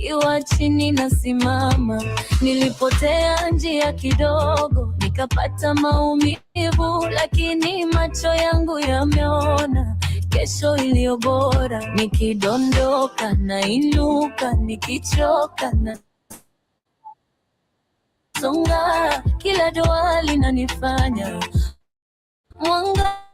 nikiwa chini nasimama. Nilipotea njia kidogo, nikapata maumivu, lakini macho yangu yameona kesho iliyo bora. Nikidondoka nainuka, nikichoka na songa, kila dua linanifanya mwanga.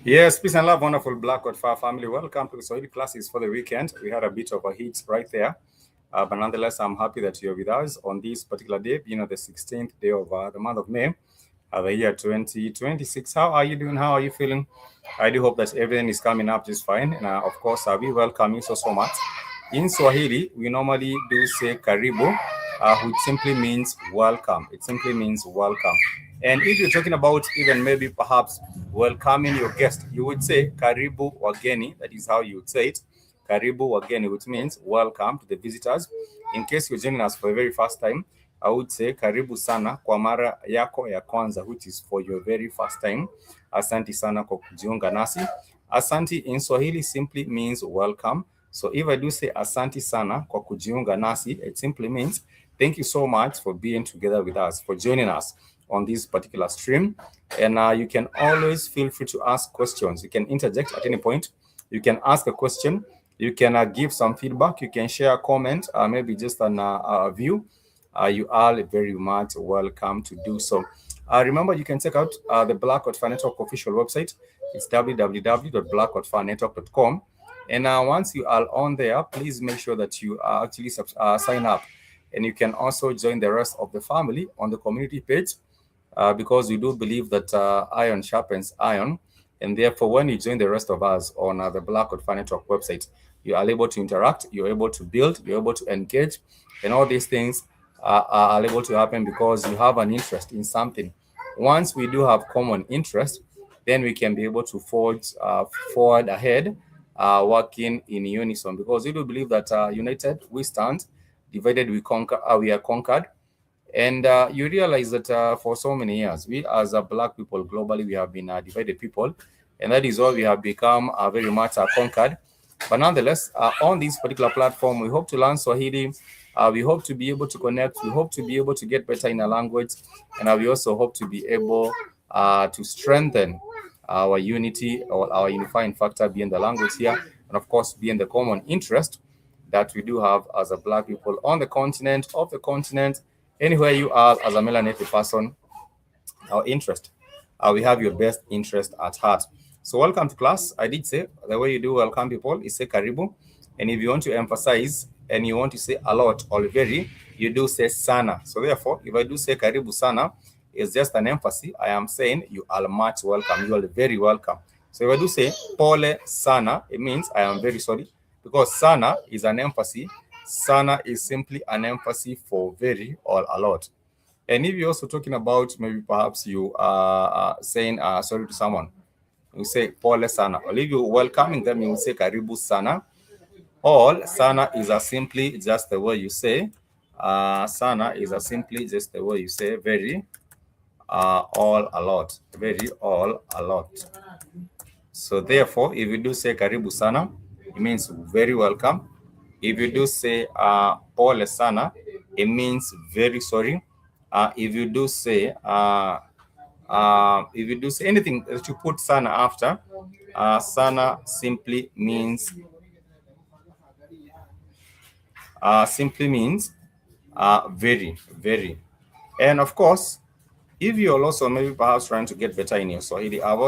Yes, peace and love, wonderful Black God Fire family. Welcome to the Swahili classes for the weekend. We had a bit of a heat right there, but nonetheless, I'm happy that you're with us on this particular day, the 16th day of the month of May, the year 2026. How are you doing? How are you feeling? I do hope that everything is coming up just fine. And of course, we welcome you so much. In Swahili, we normally do say karibu, which simply means welcome. It simply means welcome. And if you're talking about even maybe perhaps welcoming your guest, you would say karibu wageni. That is how you would say it. Karibu wageni, which means welcome to the visitors. In case you're joining us for the very first time, I would say karibu sana kwa mara yako ya kwanza, which is for your very first time. Asanti sana kwa kujiunga nasi. Asanti in Swahili simply means welcome. So if I do say asanti sana kwa kujiunga nasi, it simply means thank you so much for being together with us, for joining us on this particular stream. And you can always feel free to ask questions. You can interject at any point. You can ask a question. You can give some feedback. You can share a comment, maybe just a view. You are very much welcome to do so. Remember, you can check out the Black God Fire Network official website. It's www.blackgodfirenetwork.com. And once you are on there, please make sure that you actually sign up. And you can also join the rest of the family on the community page because we do believe that iron sharpens iron. And therefore, when you join the rest of us on the Black God Fire Network website, you are able to interact, you're able to build, you're able to engage, and all these things are able to happen because you have an interest in something. Once we do have common interest, then we can be able to forge forward ahead, working in unison. Because we do believe that united we stand, divided we conquer. We are conquered. And you realize that for so many years, we as Black people globally, we have been divided people, and that is why we have become very much conquered. But nonetheless, on this particular platform, we hope to learn Swahili. We hope to be able to connect. We hope to be able to get better in a language, and we also hope to be able to strengthen our unity or our unifying factor being the language here, and of course being the common interest that we do have as a Black people on the continent, off the continent, anywhere you are as a melanated person. Our interest, we have your best interest at heart. So welcome to class. I did say the way you do welcome people is say karibu, and if you want to emphasize and you want to say a lot or very, you do say sana. So therefore, if I do say karibu sana, it's just an emphasis. I am saying you are much welcome. You are very welcome. So if I do say pole sana, it means I am very sorry, because sana is an emphasis. Sana is simply an emphasis for very or a lot. And if you're also talking about maybe perhaps you are saying sorry to someone, you say pole sana. Or if you're welcoming them, you will say karibu sana. All sana is simply just the way you say. Sana is simply just the way you say very, all a lot. Very, all a lot. So therefore, if you do say karibu sana, it means very welcome. If you do say pole sana, it means very sorry. If you do say anything that you put sana after, sana simply means very, very. And of course, if you're also maybe perhaps trying to get better in your Swahili, I have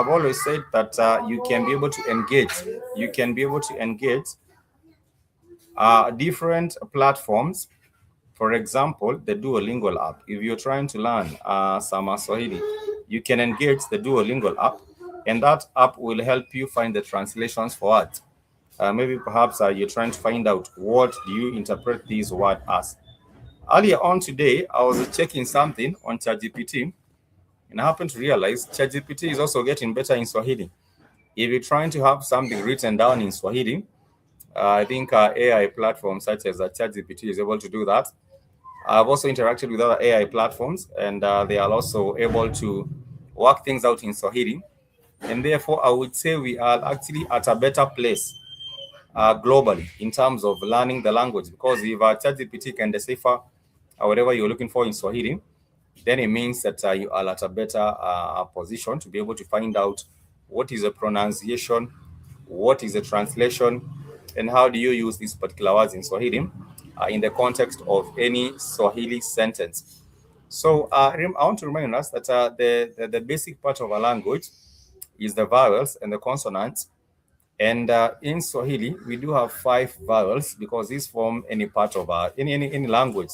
always said that you can be able to engage. You can be able to engage different platforms. For example, the Duolingo app. If you're trying to learn some Swahili, you can engage the Duolingo app, and that app will help you find the translations for it. Maybe perhaps you're trying to find out what do you interpret this word as. Earlier on today, I was checking something on ChatGPT, and I happened to realize ChatGPT is also getting better in Swahili. If you're trying to have something written down in Swahili, I think AI platforms such as ChatGPT is able to do that. I've also interacted with other AI platforms, and they are also able to work things out in Swahili. And therefore, I would say we are actually at a better place globally in terms of learning the language, because if ChatGPT can decipher whatever you're looking for in Swahili, then it means that you are at a better position to be able to find out what is a pronunciation, what is a translation, and how do you use these particular words in Swahili in the context of any Swahili sentence. So I want to remind us that the basic part of a language is the vowels and the consonants. And in Swahili, we do have 5 vowels because these form any part of any language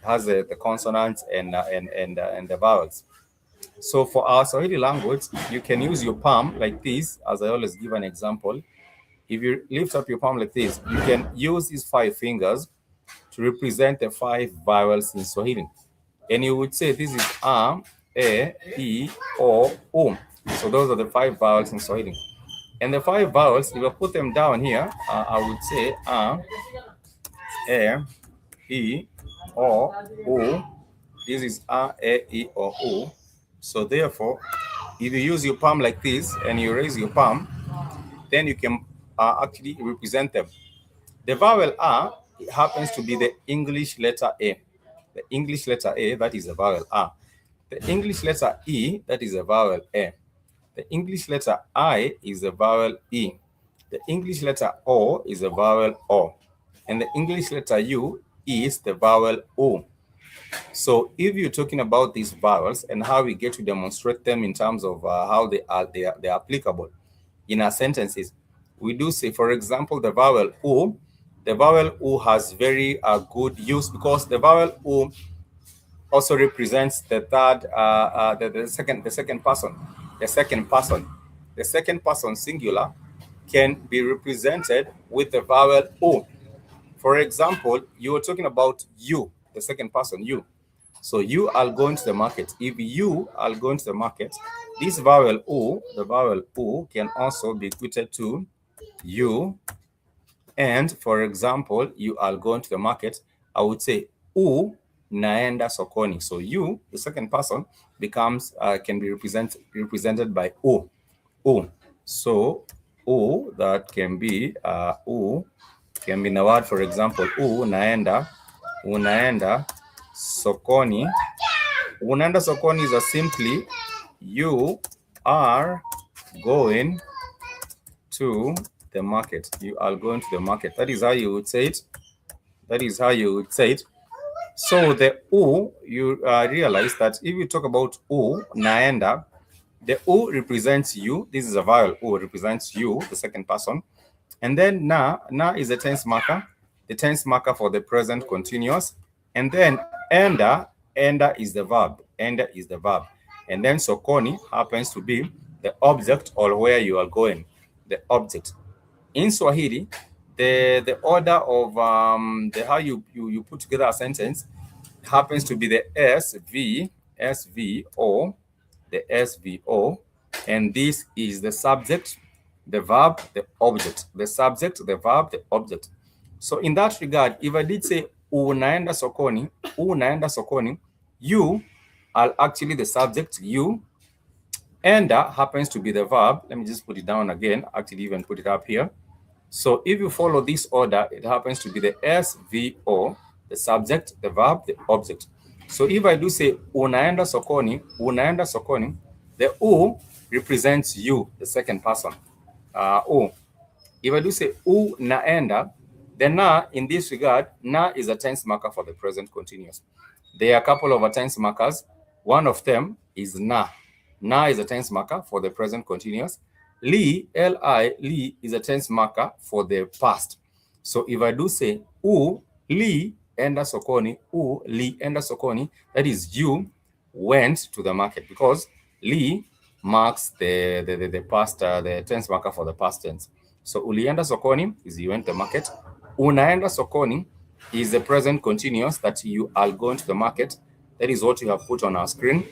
has the consonants and the vowels. So for our Swahili language, you can use your palm like this, as I always give an example. If you lift up your palm like this, you can use these 5 fingers to represent the 5 vowels in Swahili. And you would say this is A, E, O, U. So those are the 5 vowels in Swahili. And the 5 vowels, if I put them down here, I would say A, E, O, U. This is A, E, O, U. So therefore, if you use your palm like this and you raise your palm, then you can actually represent them. The vowel A happens to be the English letter A. The English letter A, that is the vowel A. The English letter E, that is the vowel A. The English letter I is the vowel E. The English letter O is the vowel O. And the English letter U is the vowel O. So if you're talking about these vowels and how we get to demonstrate them in terms of how they are applicable in our sentences, we do say, for example, the vowel U. The vowel U has very good use because the vowel U also represents the third, the second person. The second person singular can be represented with the vowel U. For example, you were talking about you, the second person, you. So you are going to the market. If you are going to the market, this vowel U, the vowel U, can also be equated to you. And for example, you are going to the market, I would say U naenda sokoni. So you, the second person, becomes can be represented by U. U. So U, that can be U can be in a word, for example, unaenda sokoni. Unaenda sokoni is simply you are going to the market. You are going to the market. That is how you would say it. That is how you would say it. So the U, you realize that if you talk about U, naenda, the U represents you. This is a vowel. U represents you, the second person. And then na is the tense marker for the present continuous. And then enda is the verb. Enda is the verb. And then sokoni happens to be the object or where you are going, the object. In Swahili, the order of the how you put together a sentence happens to be the SVO, the SVO, and this is the subject, the verb, the object, the subject, the verb, the object. So in that regard, if I did say unaenda sokoni, you are actually the subject, you. Enda happens to be the verb. Let me just put it down again, actually even put it up here. So if you follow this order, it happens to be the SVO, the subject, the verb, the object. So if I do say unaenda sokoni, the U represents you, the second person. U. If I do say naenda, the na in this regard, na is a tense marker for the present continuous. There are a couple of tense markers. One of them is na. Na is a tense marker for the present continuous. Li, Li is a tense marker for the past. So if I do say li enda sokoni, that is you went to the market, because li marks the past, the tense marker for the past tense. So ulienda sokoni is you went to the market. Unaenda sokoni is the present continuous, that you are going to the market. That is what you have put on our screen.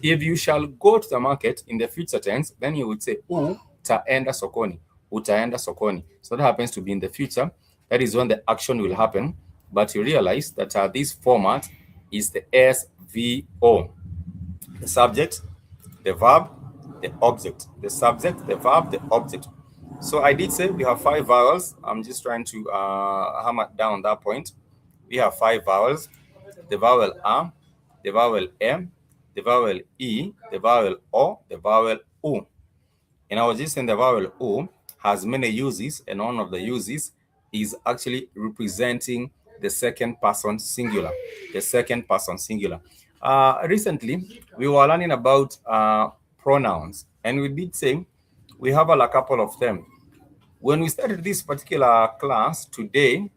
If you shall go to the market in the future tense, then you would say utaenda sokoni, utaenda sokoni. So that happens to be in the future. That is when the action will happen. But you realize that this format is the SVO. The subject, the verb, the object. The subject, the verb, the object. So I did say we have 5 vowels. I'm just trying to hammer down that point. We have 5 vowels. The vowel A, the vowel M, the vowel E, the vowel O, the vowel U. And I was just saying the vowel U has many uses, and one of the uses is actually representing the second person singular. The second person singular. Recently, we were learning about pronouns, and we did say we have a couple of them. When we started this particular class today,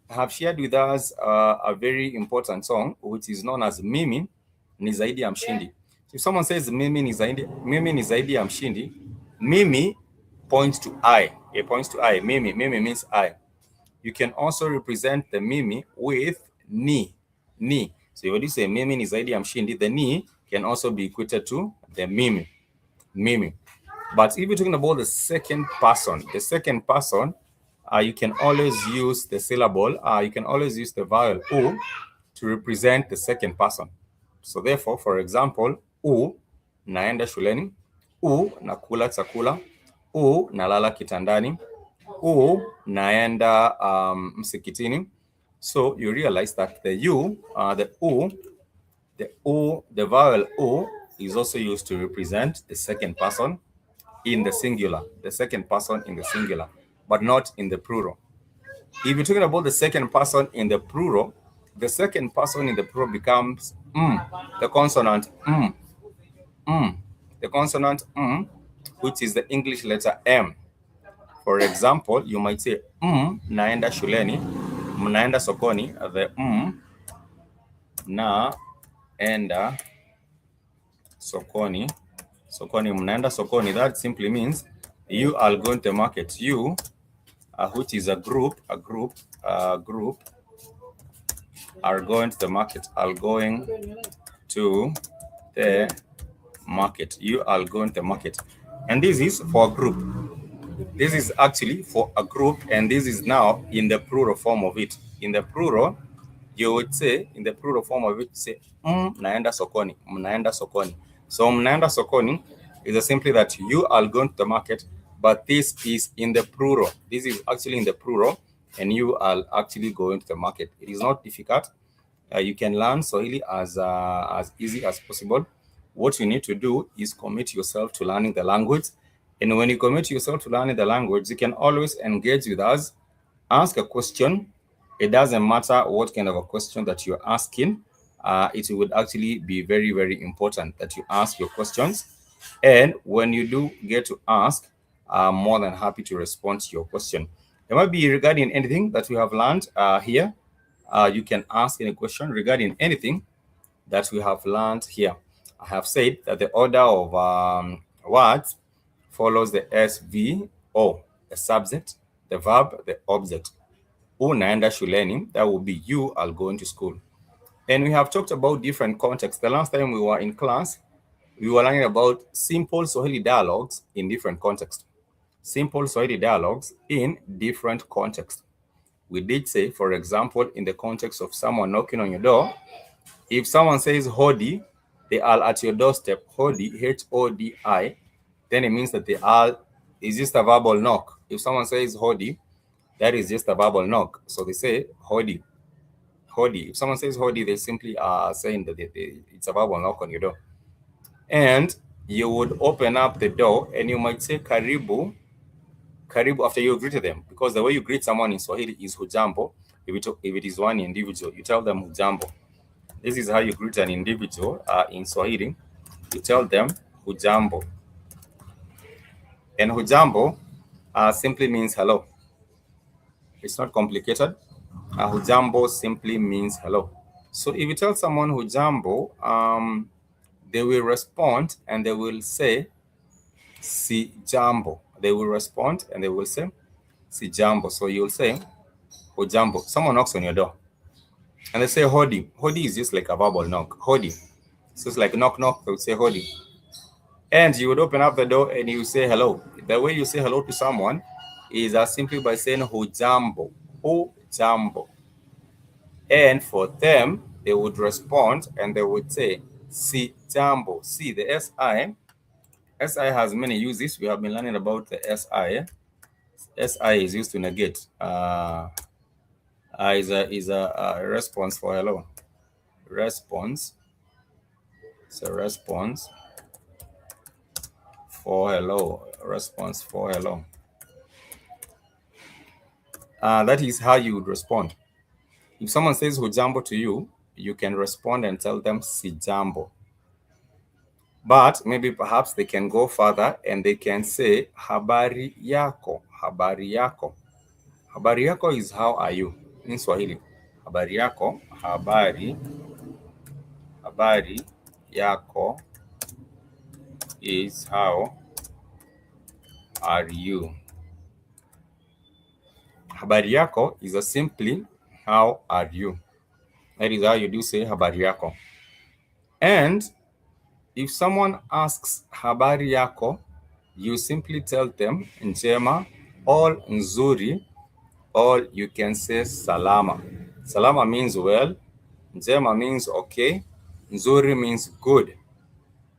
I have shared with us a very important song, which is known as Mimi ni zaidi ya mshindi. If someone says Mimi ni zaidi ya mshindi, Mimi points to I. It points to I. Mimi means I. You can also represent the Mimi with ni. So when you say Mimi ni zaidi ya mshindi, the ni can also be equated to the Mimi. But if you're talking about the second person, you can always use the syllable, you can always use the vowel u to represent the second person. So therefore, for example, naenda shuleni, nakula chakula, nalala kitandani, naenda msikitini. So you realize that the the vowel u is also used to represent the second person in the singular, but not in the plural. If you're talking about the second person in the plural, becomes the consonant which is the English letter M. For example, you might say naenda shuleni, mnaenda sokoni. The naenda sokoni, mnaenda sokoni. That simply means you are going to market. You, which is a group, are going to the market. Are going to the market. You are going to the market, and this is for a group. This is actually for a group, and this is now in the plural form of it. In the plural, you would say, say naenda sokoni, mnaenda sokoni. So mnaenda sokoni is simply that you are going to the market, but this is in the plural. This is actually in the plural, and you are actually going to the market. It is not difficult. You can learn Swahili as easy as possible. What you need to do is commit yourself to learning the language. And when you commit yourself to learning the language, you can always engage with us, ask a question. It doesn't matter what kind of a question that you're asking. It would actually be very, very important that you ask your questions. And when you do get to ask, I'm more than happy to respond to your question. It might be regarding anything that we have learned here. You can ask any question regarding anything that we have learned here. I have said that the order of words follows the SVO, the subject, the verb, the object. Unaenda shuleni, that will be you are going to school. And we have talked about different contexts. The last time we were in class, we were learning about simple Swahili dialogues in different contexts. Simple Swahili dialogues in different contexts. We did say, for example, in the context of someone knocking on your door, if someone says hodi, they are at your doorstep, hodi, H-O-D-I, then it means that they are, is just a verbal knock. If someone says hodi, that is just a verbal knock. So they say hodi. If someone says hodi, they simply are saying that it's a verbal knock on your door. And you would open up the door and you might say karibu after you greeted them, because the way you greet someone in Swahili is hujambo. If it is one individual, you tell them hujambo. This is how you greet an individual in Swahili. You tell them hujambo. And hujambo simply means hello. It's not complicated. Hujambo simply means hello. So if you tell someone hujambo, they will respond and they will say si jambo. They will respond and they will say si jambo. So you'll say hujambo. Someone knocks on your door and they say hodi. Hodi is just like a verbal knock. Hodi. So it's like knock knock. They would say hodi. And you would open up the door and you say hello. The way you say hello to someone is simply by saying hujambo. Hujambo. And for them, they would respond and they would say si jambo. See, the SI has many uses. We have been learning about the SI. SI is used to negate. Is a response for hello. Response. It's a response for hello. Response for hello. That is how you would respond. If someone says hujambo to you, you can respond and tell them sijambo. But maybe perhaps they can go further and they can say habari yako, habari yako. Habari yako is how are you in Swahili. Habari yako, habari yako is how are you. Habari yako is a simply how are you. That is how you do say habari yako. And if someone asks habari yako, you simply tell them njema or nzuri, or you can say salama. Salama means well, njema means okay, nzuri means good.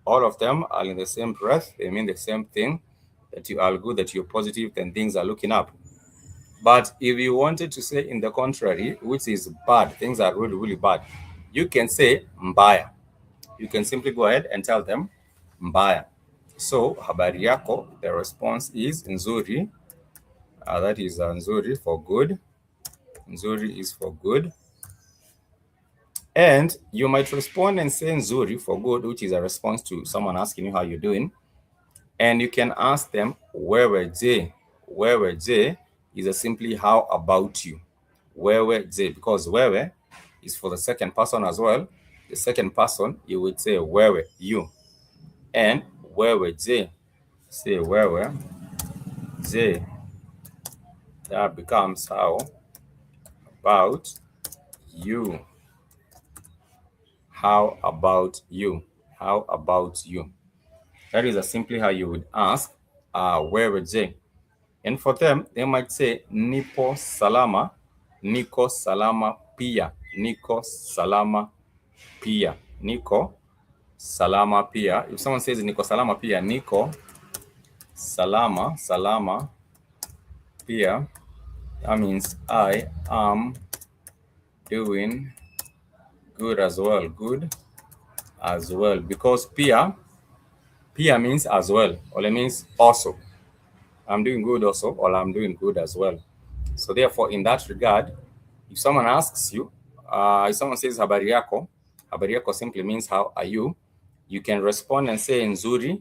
All of them are in the same breath. They mean the same thing, that you are good, that you're positive, then things are looking up. But if you wanted to say in the contrary, which is bad, things are really, really bad, you can say mbaya. You can simply go ahead and tell them mbaya. So habari yako, the response is nzuri. That is nzuri for good. Nzuri is for good. And you might respond and say nzuri for good, which is a response to someone asking you how you're doing. And you can ask them wewe je. Wewe je is a simply how about you. Wewe je, because wewe is for the second person as well. The second person, you would say wewe, you. And wewe je, say wewe je. That becomes how about you. How about you? How about you? That is simply how you would ask wewe je. And for them, they might say nipo salama, niko salama pia, niko salama pia, niko salama pia. If someone says niko salama pia, niko salama pia, that means I am doing good as well, because pia means as well, or it means also. I'm doing good also, or I'm doing good as well. So therefore, in that regard, if someone asks you, if someone says habari yako simply means how are you, you can respond and say nzuri,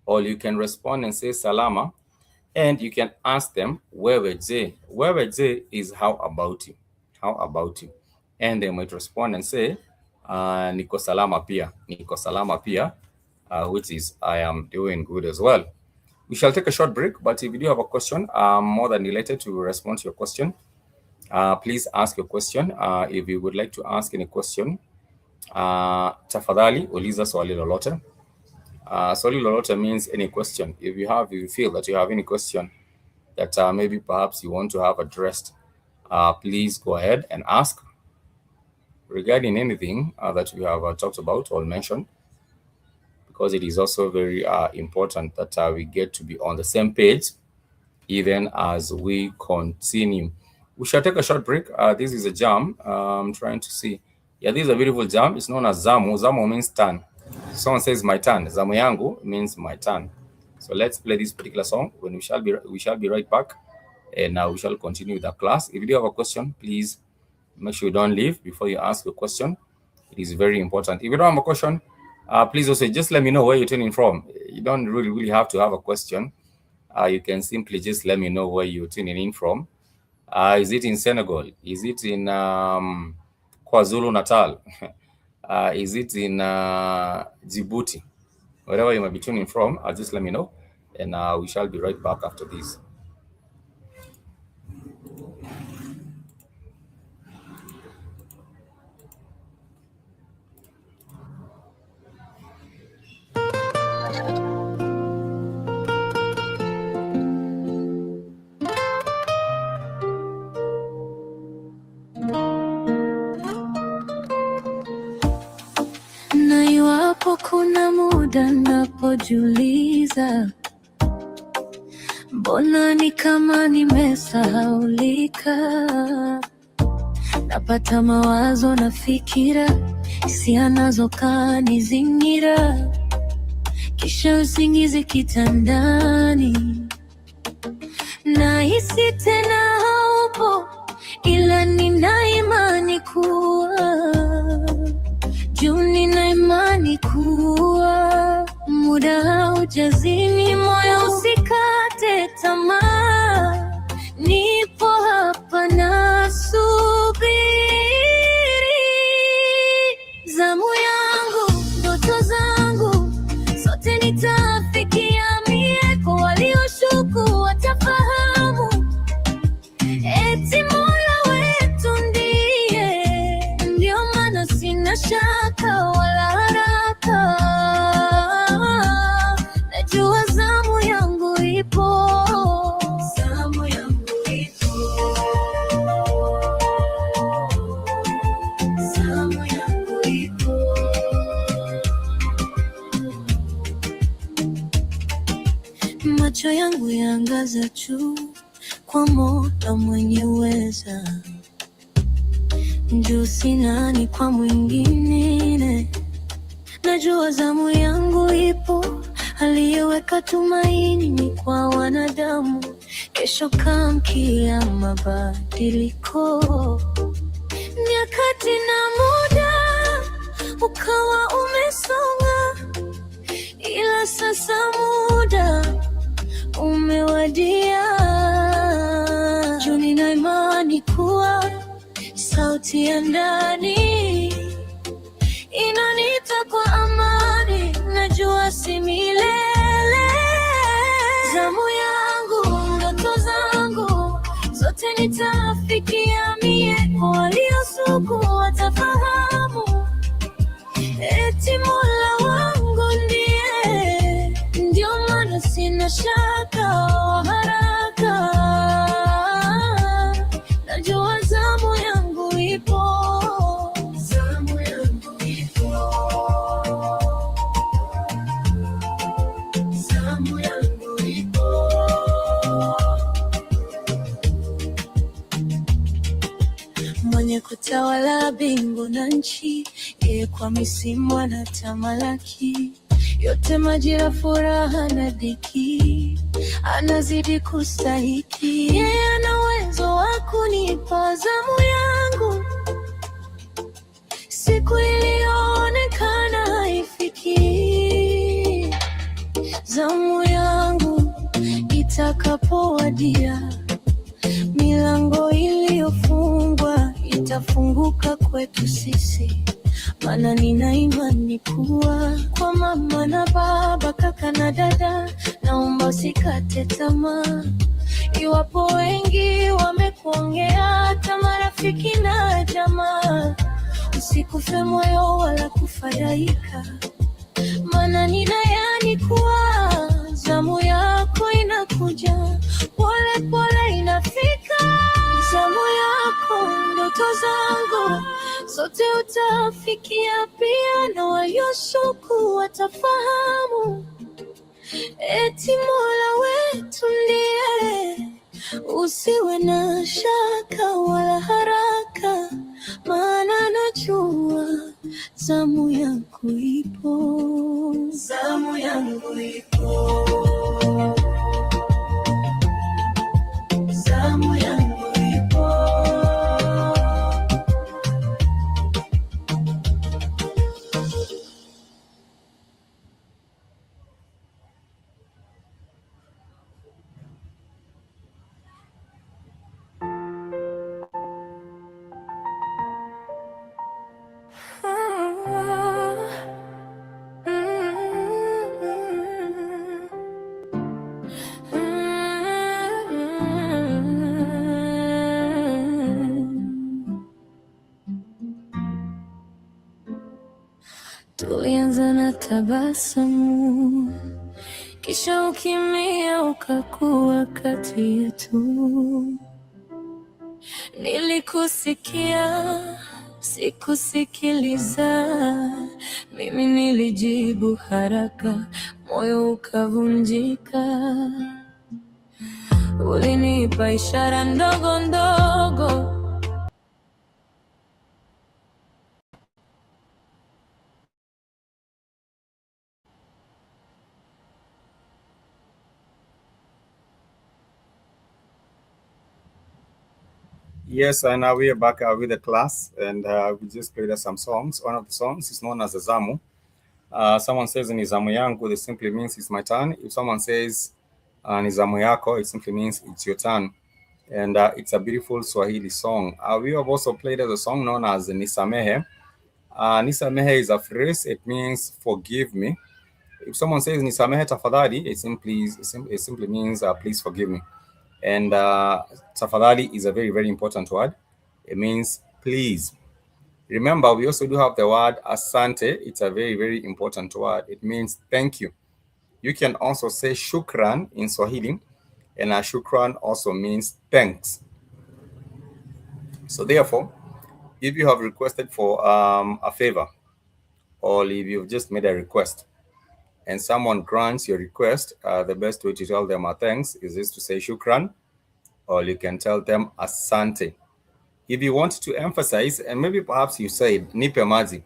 or you can respond and say salama, and you can ask them wewe je. Wewe je is how about you, how about you. And they might respond and say niko salama pia, which is I am doing good as well. We shall take a short break, but if you do have a question, I'm more than delighted to respond to your question. Please ask your question. If you would like to ask any question, tafadhali uliza swali lolote. Swali lolote means any question. If you feel that you have any question that maybe perhaps you want to have addressed, please go ahead and ask regarding anything that we have talked about or mentioned, because it is also very important that we get to be on the same page even as we continue. We shall take a short break. This is a jam. I'm trying to see. Yeah, this is a beautiful jam. It's known as zamu. Zamu means turn. Someone says my turn. Zamu yangu means my turn. So let's play this particular song. When we shall be right back, and now we shall continue with the class. If you do have a question, please make sure you don't leave before you ask your question. It is very important. If you don't have a question, please also just let me know where you're tuning from. You don't really have to have a question. You can simply just let me know where you're tuning in from. Is it in Senegal? Is it in KwaZulu Natal? Is it in Djibouti? Wherever you might be tuning from, just let me know, and we shall be right back after this. Na iwapo kuna muda napojiuliza, mbona ni kama nimesahaulika, napata mawazo na fikira, hisia nazo kanizingira, kisha usingizi kitandani, nahisi tena haupo, ila nina imani kuwa kuwa muda haujazini, moyo usikate tamaa, nipo hapa nasubiri. Zamu yangu, ndoto zangu, sote nitafikia. Kwa walioshuku watafahamu, eti Mola wetu ndiye, ndio maana sina shaka wala haraka. Najua zamu yangu ipo, zamu yangu ipo, zamu yangu ipo. Macho yangu yaangaza juu kwa Mola mwenye uweza, juu sinani kwa mwingine. Najua zamu yangu ipo, aliyeweka tumaini ni kwa wanadamu. Kesho kamkia mabadiliko, nyakati na muda ukawa umesonga, ila sasa muda umewadia. Juu nina imani kuwa sauti ya ndani inaniita kwa amani, najua si milele. Zamu yangu, ndoto zangu, zote nitafikia. Kwa waliosuku watafahamu, eti Mola wangu ndiye, ndio maana sina shaka wa haraka. Najua zamu yangu ipo, zamu yangu ipo, zamu yangu ipo. Mwenye kutawala mbingu na nchi, yeye kwa misimu anatamalaki. Yote majira, furaha na dhiki, anazidi kustahiki. Yeye ana uwezo wa kunipa zamu yangu, siku iliyoonekana haifiki. Zamu yangu itakapowadia, milango iliyofungwa itafunguka kwetu sisi. Maana nina imani kuwa kwa mama na baba, kaka na dada, naomba usikate tamaa. Iwapo wengi wamekuongea, hata marafiki na jamaa, usikufe moyo wala kufadhaika. Maana nina imani kuwa zamu yako inakuja, pole pole inafika. Zamu yako, ndoto zangu, sote utafikia pia. Na walioshuku watafahamu, eti Mola wetu ndiye, usiwe na shaka wala haraka. Maana najua zamu yangu ipo, zamu yangu ipo, zamu yangu ipo. Tulianza na tabasamu, kisha ukimya ukakuwa kati yetu. Nilikusikia, sikusikiliza. Mimi nilijibu haraka, moyo ukavunjika. Ulinipa ishara ndogo ndogo, Yes, and now we are back with the class, and we just played some songs. One of the songs is known as the Zamu. Someone says ni zamu yangu, this simply means it's my turn. If someone says ni zamu yako, it simply means it's your turn. And it's a beautiful Swahili song. We have also played as a song known as Nisamehe. Nisamehe is a phrase. It means forgive me. If someone says Nisamehe tafadhali, it simply means please forgive me. And tafadhali is a very, very important word. It means please. Remember, we also do have the word asante. It's a very, very important word. It means thank you. You can also say shukran in Swahili, and shukran also means thanks. So therefore, if you have requested for a favor, or if you've just made a request, and someone grants your request, the best way to tell them a thanks is just to say shukran, or you can tell them asante. If you want to emphasize, and maybe perhaps you say nipe maji.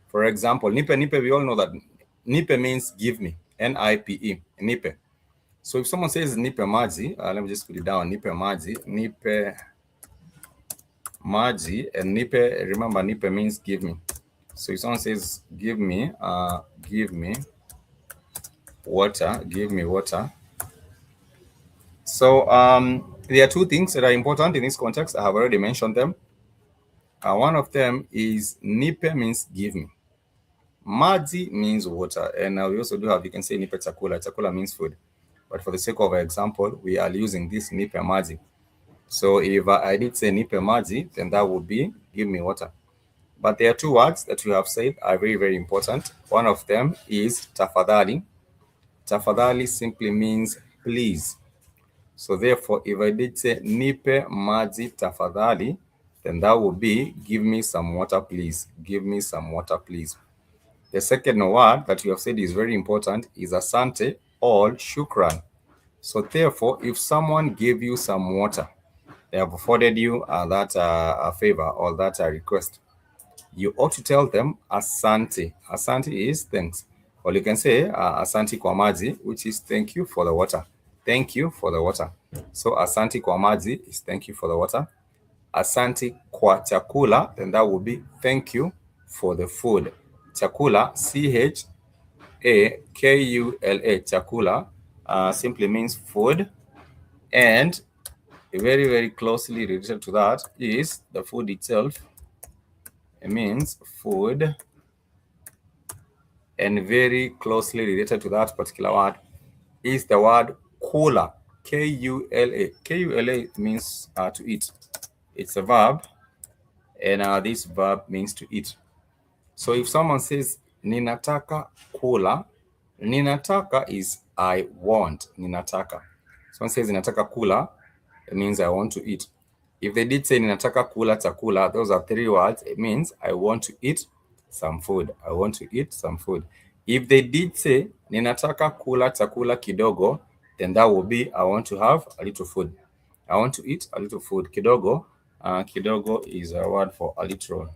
For example, nipe, we all know that nipe means give me, N-I-P-E, nipe. So if someone says nipe maji, let me just put it down, nipe maji, and nipe, remember nipe means give me. So if someone says give me water. So there are two things that are important in this context. I have already mentioned them. One of them is nipe means give me. Maji means water. And we also do have, you can say nipe chakula. Chakula means food. But for the sake of example, we are using this nipe maji. So if I did say nipe maji, then that would be give me water. But there are two words that we have said are very, very important. One of them is tafadhali. Tafadhali simply means please. So therefore, if I did say nipe maji tafadhali, then that would be give me some water, please. Give me some water, please. The second word that we have said is very important is asante or shukran. So therefore, if someone gave you some water, they have afforded you that a favor or that request, you ought to tell them asante. Asante is thanks. Or you can say asante kwa maji, which is thank you for the water. Thank you for the water. So asante kwa maji is thank you for the water. Asante kwa chakula, then that would be thank you for the food. Chakula, C-H-A-K-U-L-A, chakula, simply means food. And very, very closely related to that is the food itself. It means food. And very closely related to that particular word is the word kula, K-U-L-A. K-U-L-A means to eat. It's a verb, and this verb means to eat. So if someone says ninataka kula, ninataka is I want, ninataka. Someone says ninataka kula, it means I want to eat. If they did say ninataka kula chakula, those are three words. It means I want to eat some food. I want to eat some food. If they did say ninataka kula chakula kidogo, then that would be I want to have a little food. I want to eat a little food. Kidogo, kidogo is a word for a little.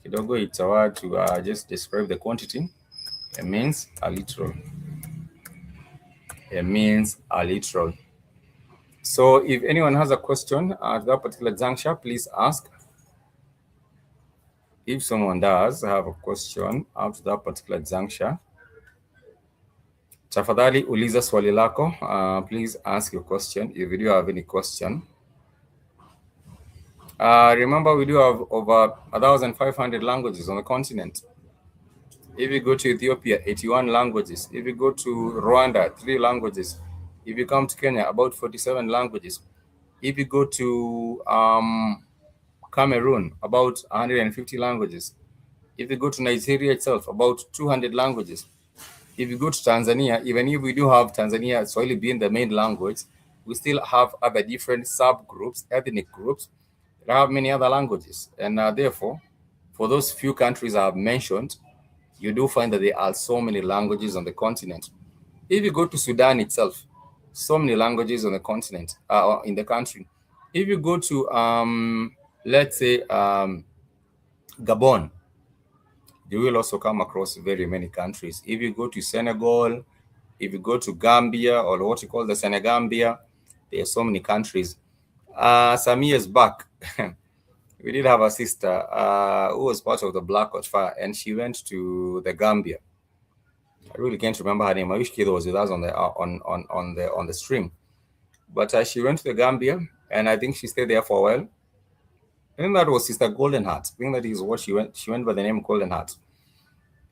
Kidogo, it's a word to just describe the quantity. It means a little. It means a little. So if anyone has a question at that particular juncture, please ask. If someone does have a question up to that particular juncture, tafadhali uliza swali lako. Please ask your question if you do have any question. Remember, we do have over 1,500 languages on the continent. If you go to Ethiopia, 81 languages. If you go to Rwanda, 3 languages. If you come to Kenya, about 47 languages. If you go to Cameroon, about 150 languages. If you go to Nigeria itself, about 200 languages. If you go to Tanzania, even if we do have Tanzania Swahili being the main language, we still have other different subgroups, ethnic groups, that have many other languages. And therefore, for those few countries I have mentioned, you do find that there are so many languages on the continent. If you go to Sudan itself, so many languages on the continent, in the country. If you go to, let's say, Gabon, you will also come across very many countries. If you go to Senegal, if you go to Gambia, or what you call the Senegambia, there are so many countries. Some years back, We did have a sister who was part of the Black Watch Fire, and she went to the Gambia. I really can't remember her name. I wish Kido was with us on the on the stream. But she went to the Gambia, and I think she stayed there for a while. I think that was Sister Golden Heart. I think that is what she went. She went by the name Golden Heart.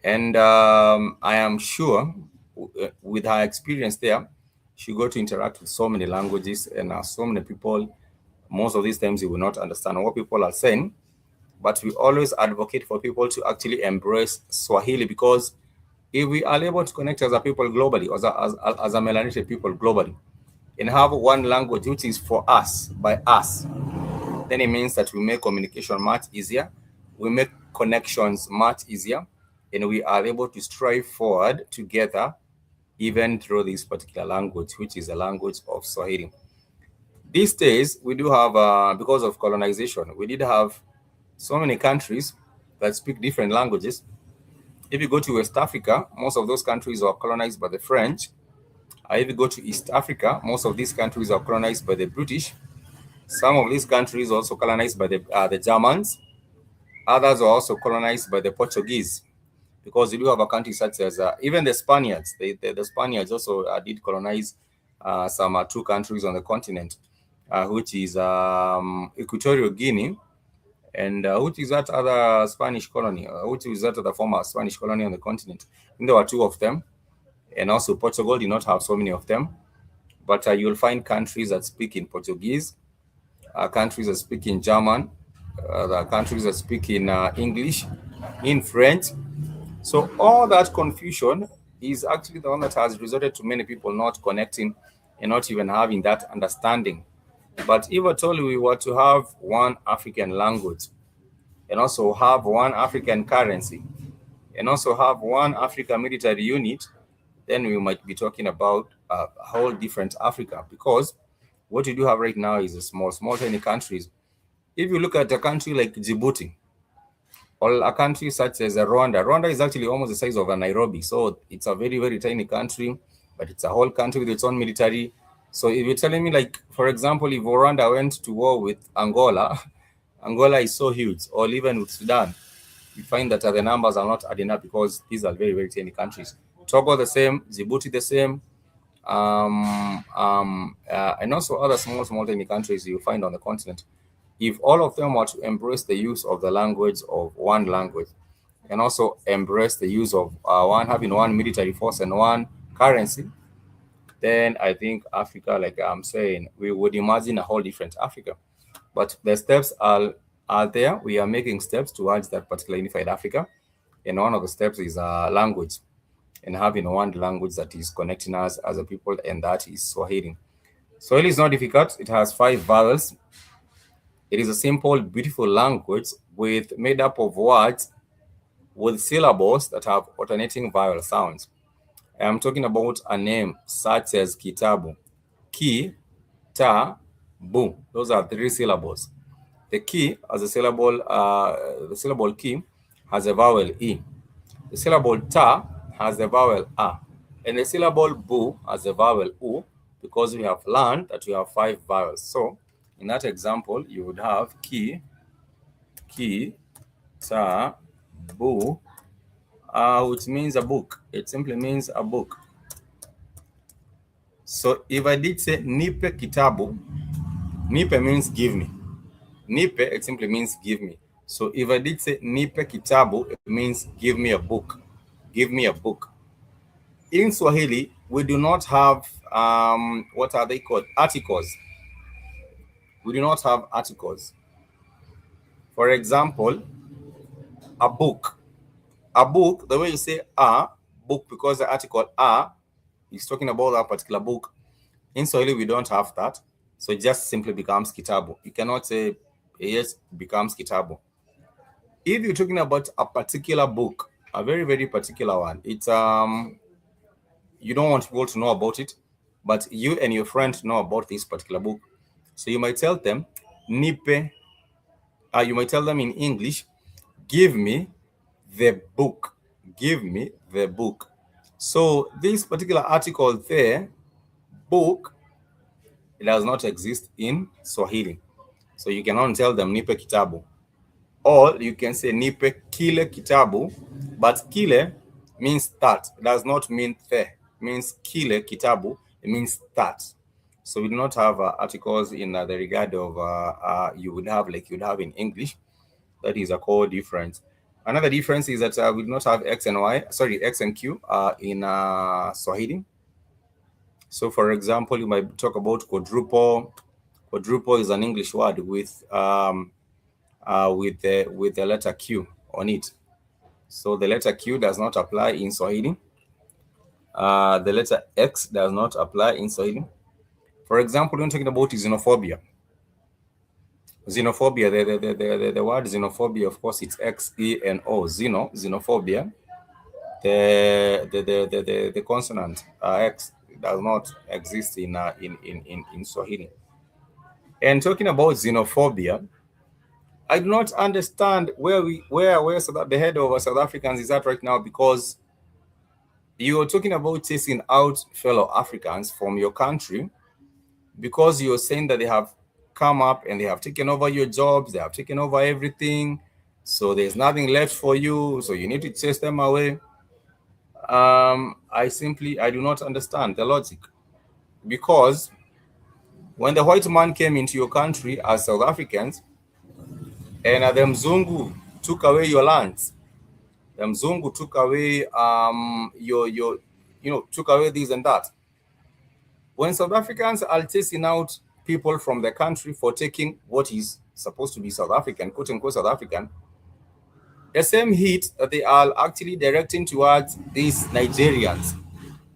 And I am sure, with her experience there, she got to interact with so many languages and so many people. Most of these times, you will not understand what people are saying, but we always advocate for people to actually embrace Swahili, because if we are able to connect as a people globally, as a melanated people globally, and have one language which is for us, by us, then it means that we make communication much easier, we make connections much easier, and we are able to strive forward together, even through this particular language, which is the language of Swahili. These days, we do have, because of colonization, we did have so many countries that speak different languages. If you go to West Africa, most of those countries are colonized by the French. If you go to East Africa, most of these countries are colonized by the British. Some of these countries are also colonized by the Germans. Others are also colonized by the Portuguese, because you do have a country such as even the Spaniards. The Spaniards also did colonize some 2 countries on the continent, which is Equatorial Guinea, and which is that other Spanish colony, which is that other former Spanish colony on the continent. And there were 2 of them, and also Portugal did not have so many of them. But you'll find countries that speak in Portuguese, countries that speak in German, the countries that speak in English, in French. So all that confusion is actually the one that has resulted to many people not connecting and not even having that understanding. But if at all we were to have one African language, and also have one African currency, and also have one African military unit, then we might be talking about a whole different Africa. Because what we do have right now is a small, tiny countries. If you look at a country like Djibouti, or a country such as Rwanda, Rwanda is actually almost the size of a Nairobi. So it's a very, very tiny country, but it's a whole country with its own military. So if you're telling me, like, for example, if Rwanda went to war with Angola, Angola is so huge, or even with Sudan, you find that the numbers are not adding up, because these are very, very tiny countries. Togo the same, Djibouti the same, and also other small, tiny countries you find on the continent. If all of them were to embrace the use of the language of one language, and also embrace the use of having one military force and one currency, then I think Africa, like I'm saying, we would imagine a whole different Africa. But the steps are there. We are making steps towards that particular unified Africa. And one of the steps is language, and having one language that is connecting us as a people, and that is Swahili. Swahili is not difficult. It has 5 vowels. It is a simple, beautiful language made up of words with syllables that have alternating vowel sounds. I am talking about a name such as Kitabu. Ki, ta, bu. Those are 3 syllables. The ki as a syllable, the syllable ki has a vowel e. The syllable ta has the vowel a, and the syllable bu has the vowel u, because we have learned that we have 5 vowels. So in that example, you would have ki, ta, bu, which means a book. It simply means a book. So if I did say nipe kitabu, nipe means give me. Nipe, it simply means give me. So if I did say nipe kitabu, it means give me a book. Give me a book. In Swahili, we do not have, what are they called? Articles. We do not have articles. For example, a book. A book, the way you say a book, because the article a is talking about that particular book. In Swahili, we don't have that. So it just simply becomes kitabu. You cannot say yes, becomes kitabu. If you're talking about a particular book, a very, very particular one, it's you don't want people to know about it, but you and your friend know about this particular book. So you might tell them, nipe, you might tell them in English, give me the book. Give me the book. So this particular article there, book, it does not exist in Swahili. So you cannot tell them nipe kitabu. Or you can say nipe kile kitabu, but kile means that. It does not mean the. It means kile kitabu, it means that. So we do not have articles in the regard of you would have like you'd have in English. That is a core difference. Another difference is that we do not have X and Y, sorry, X and Q in Swahili. So for example, you might talk about quadruple. Quadruple is an English word with the letter Q on it. So the letter Q does not apply in Swahili. The letter X does not apply in Swahili. For example, when talking about xenophobia, the word xenophobia, of course, it's Xeno, xenophobia. The consonant X does not exist in Swahili. And talking about xenophobia, I do not understand where the head of South Africans is at right now, because you're talking about chasing out fellow Africans from your country because you're saying that they have come up and they have taken over your jobs, they have taken over everything, so there's nothing left for you, so you need to chase them away. I do not understand the logic, because when the white man came into your country as South Africans and the Mzungu took away your lands, the Mzungu took away took away this and that. When South Africans are chasing out people from the country for taking what is supposed to be South African, quote unquote South African, the same heat that they are actually directing towards these Nigerians,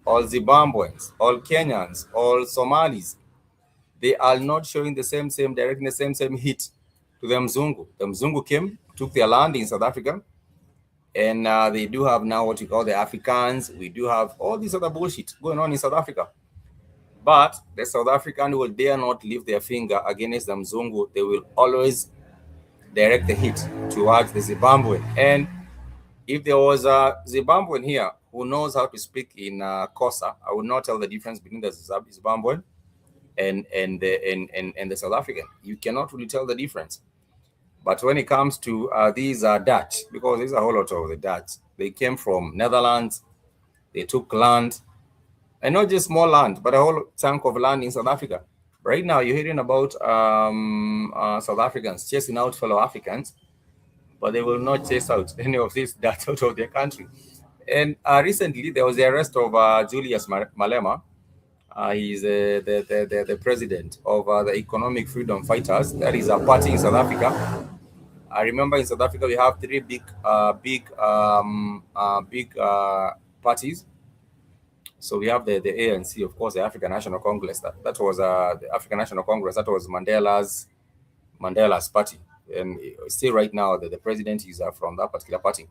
all Zimbabweans, all Kenyans, all Somalis, they are not showing the same directing the same heat to the Mzungu. The Mzungu came, took their land in South Africa, and they do have now what we call the Africans. We do have all this other bullshit going on in South Africa. But the South African will dare not lift their finger against the Mzungu. They will always direct the hit towards the Zimbabwean. And if there was a Zimbabwean here who knows how to speak in Xhosa, I would not tell the difference between the Zimbabwean and the South African. You cannot really tell the difference. But when it comes to these Dutch, because there's a whole lot of the Dutch, they came from Netherlands, they took land, and not just small land, but a whole chunk of land in South Africa. Right now, you're hearing about South Africans chasing out fellow Africans, but they will not chase out any of these Dutch out of their country. And recently, there was the arrest of Julius Malema. He's the president of the Economic Freedom Fighters. That is a party in South Africa. I remember in South Africa we have three big parties. So we have the ANC, of course, the African National Congress. That was the African National Congress. That was Mandela's party, and still right now the president is from that particular party.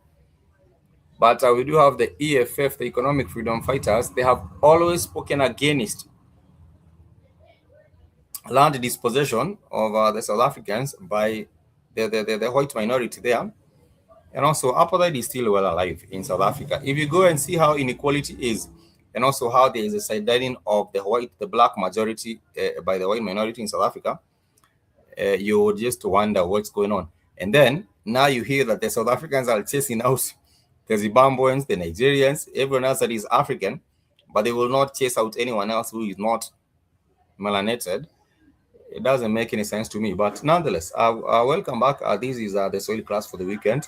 But we do have the EFF, the Economic Freedom Fighters. They have always spoken against land dispossession of the South Africans by the white minority there. And also, apartheid is still well alive in South Africa. If you go and see how inequality is, and also how there is a sidelining of the black majority by the white minority in South Africa, you would just wonder what's going on. And then now you hear that the South Africans are chasing out the Zimbabweans, the Nigerians, everyone else that is African, but they will not chase out anyone else who is not melanated. It doesn't make any sense to me. But nonetheless, welcome back. This is the Swahili class for the weekend.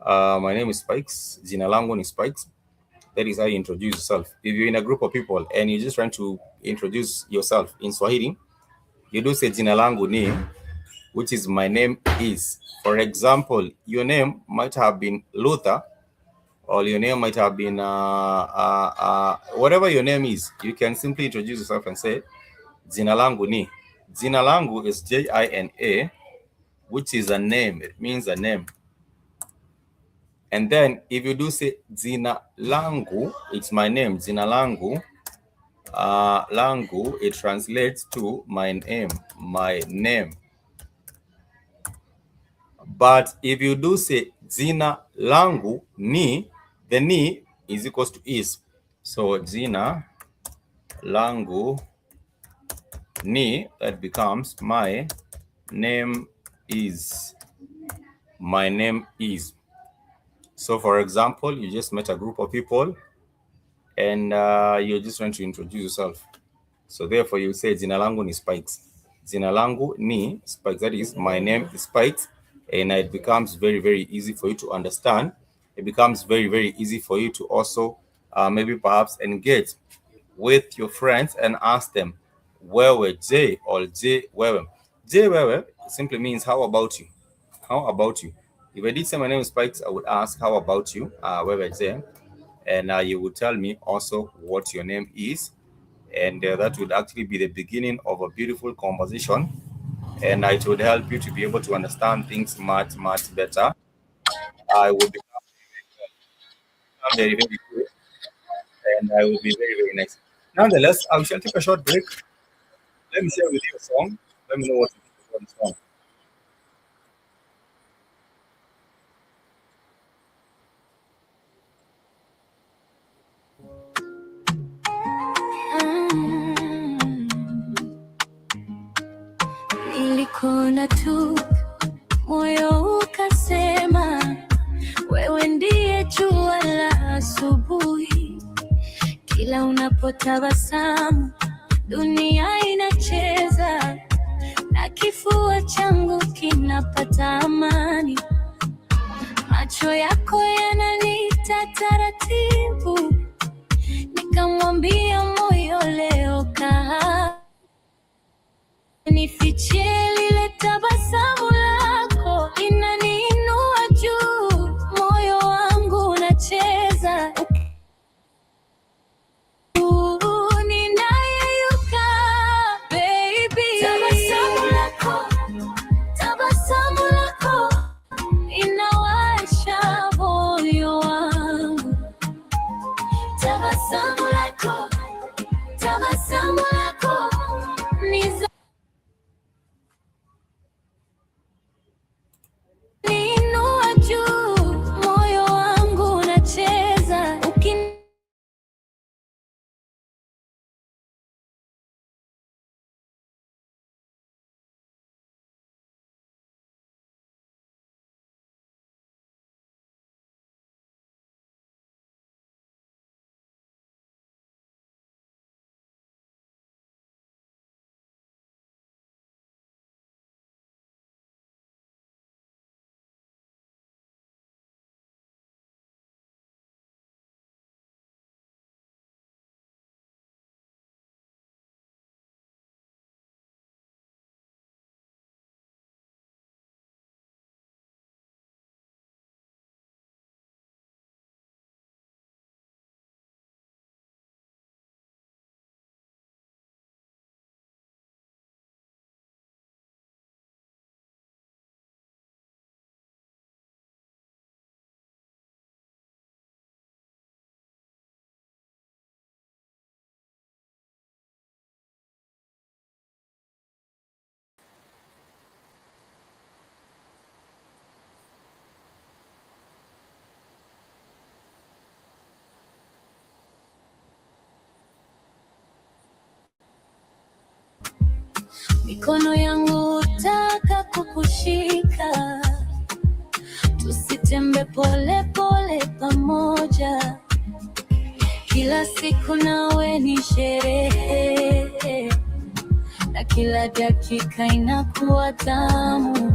My name is Spikes. Jina langu ni Spikes. That is how you introduce yourself. If you're in a group of people and you're just trying to introduce yourself in Swahili, you do say Jina langu ni, which is my name is. For example, your name might have been Luther, or your name might have been whatever your name is. You can simply introduce yourself and say Jina langu ni. Jina langu is Jina, which is a name. It means a name. And then if you do say Jina langu, it's my name. Jina langu, langu, it translates to my name, my name. But if you do say Jina langu ni, the ni is equals to is. So Jina langu ni, that becomes my name is. my name is. So for example, you just met a group of people and you're just trying to introduce yourself. So therefore you say jina langu ni Spikes. Jina langu ni Spikes. That is, my name is Spikes. And it becomes very, very easy for you to understand. It becomes very, very easy for you to also maybe perhaps engage with your friends and ask them, wewe J or J wewe. J wewe simply means how about you? How about you? If I did say my name is Spikes, I would ask how about you, wewe J, and you would tell me also what your name is, and that would actually be the beginning of a beautiful conversation, and it would help you to be able to understand things much, much better. I would become very, very good, and I will be very, very nice. Nonetheless, I shall take a short break. Let me share with you a song. Let me know what you think about the song. Nilikona tu moyo ukasema, wewe ndiye jua la asubuhi. Kila unapotabasamu dunia inacheza, na kifua changu kinapata amani. Macho yako yananiita taratibu, nikamwambia moyo leo kaa, nifichie lile tabasamu lako, inaniinua juu, moyo wangu unacheza. Ninayeyuka baby, tabasamu lako inawasha moyo wangu. Tabasamu lako niza niinua juu, moyo wangu unacheza. Mikono yangu taka kukushika, tusitembe pole pole pamoja. Kila siku nawe ni sherehe, na kila dakika inakuwa tamu.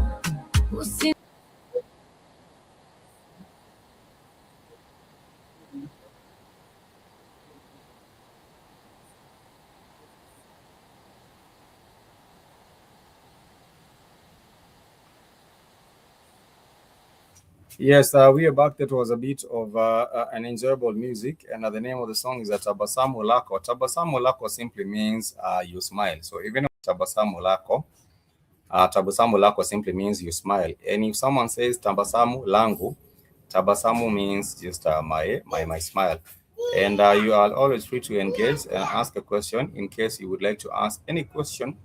Yes, we are back. That was a bit of an enjoyable music, and the name of the song is Tabasamu Lako. Tabasamu Lako simply means you smile. So even Tabasamu Lako simply means you smile. And if someone says Tabasamu Langu, Tabasamu means just my smile. And you are always free to engage and ask a question in case you would like to ask any question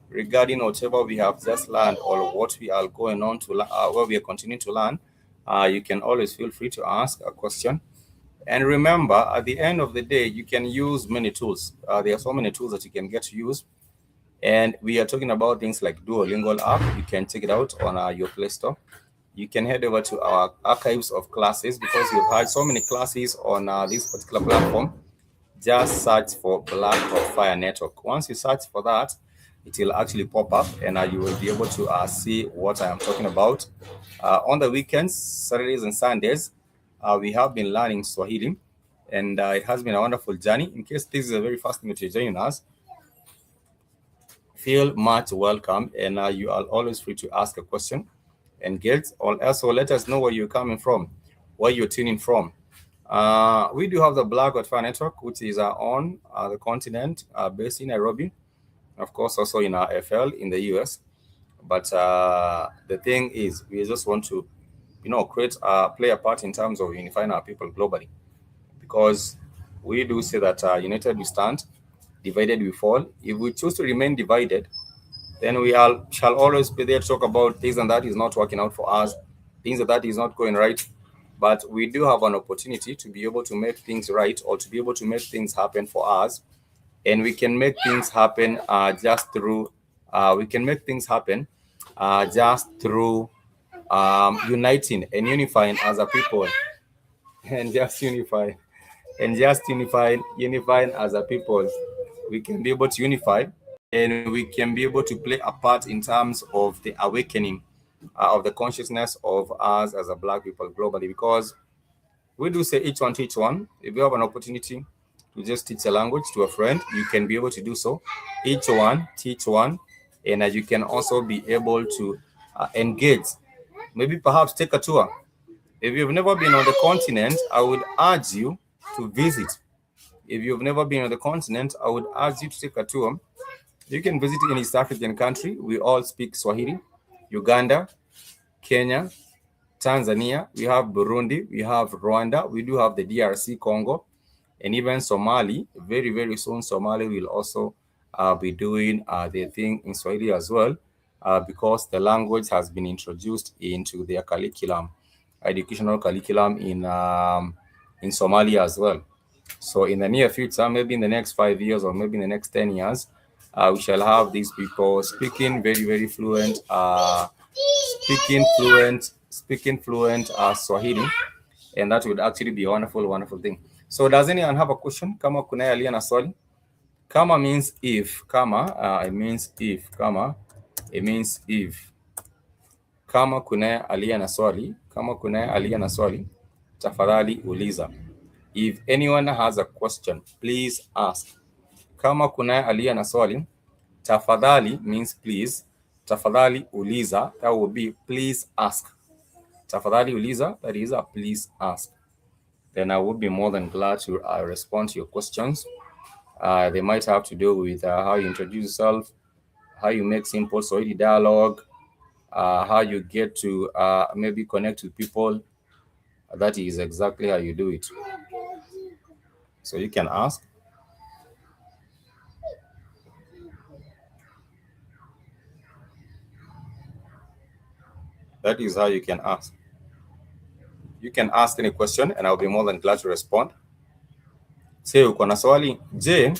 regarding whatever we have just learned or what we are going on to where we are continuing to learn. You can always feel free to ask a question. And remember, at the end of the day, you can use many tools. There are so many tools that you can get to use. And we are talking about things like Duolingo app. You can check it out on your Play Store. you can head over to our archives of classes, because we've had so many classes on this particular platform. Just search for Black Hot Fire Network. Once you search for that, it will actually pop up, and you will be able to see what I am talking about. On the weekends, Saturdays and Sundays, we have been learning Swahili, and it has been a wonderful journey. In case this is the very first time that you're joining us, feel much welcome, and you are always free to ask a question and get, or also let us know where you're coming from, where you're tuning from. We do have the Black Hot Fire Network, which is on the continent, based in Nairobi, of course, also in FL in the US. But the thing is, we just want to, play a part in terms of unifying our people globally, because we do say that united we stand, divided we fall. If we choose to remain divided, then we shall always be there to talk about things and that is not working out for us, things that is not going right. But we do have an opportunity to be able to make things right, or to be able to make things happen for us. And we can make things happen just through uniting and unifying as a people, and just unifying as a people. We can be able to unify, and we can be able to play a part in terms of the awakening of the consciousness of us as a Black people globally, because we do say each one teach one. If you have an opportunity to just teach a language to a friend, you can be able to do so. Each one teach one, and you can also be able to engage, maybe perhaps take a tour. If you've never been on the continent, I would urge you to visit. If you've never been on the continent, I would urge you to take a tour. You can visit any East African country. We all speak Swahili. Uganda, Kenya, Tanzania, we have Burundi, we have Rwanda, we do have the DRC Congo, and even Somali. Very, very soon, Somali will also be doing their thing in Swahili as well, because the language has been introduced into their curriculum, educational curriculum in Somalia as well. So in the near future, maybe in the next 5 years or maybe in the next 10 years, we shall have these people speaking very, very fluent, speaking fluent Swahili, and that would actually be a wonderful, wonderful thing. So does anyone have a question? Kama kuna aliye na swali? Kama means if. Kama it means if. Kama it means if. Kama kuna aliye na swali, tafadhali uliza. If anyone has a question, please ask. Kama kuna aliye na swali, tafadhali means please. Tafadhali uliza, that will be please ask. Tafadhali uliza, that is please ask. Then I would be more than glad to respond to your questions. They might have to do with how you introduce yourself, how you make simple Swahili dialogue, how you get to maybe connect with people. That is exactly how you do it. So you can ask. That is how you can ask. You can ask any question and I'll be more than glad to respond. Say uko na swali. J,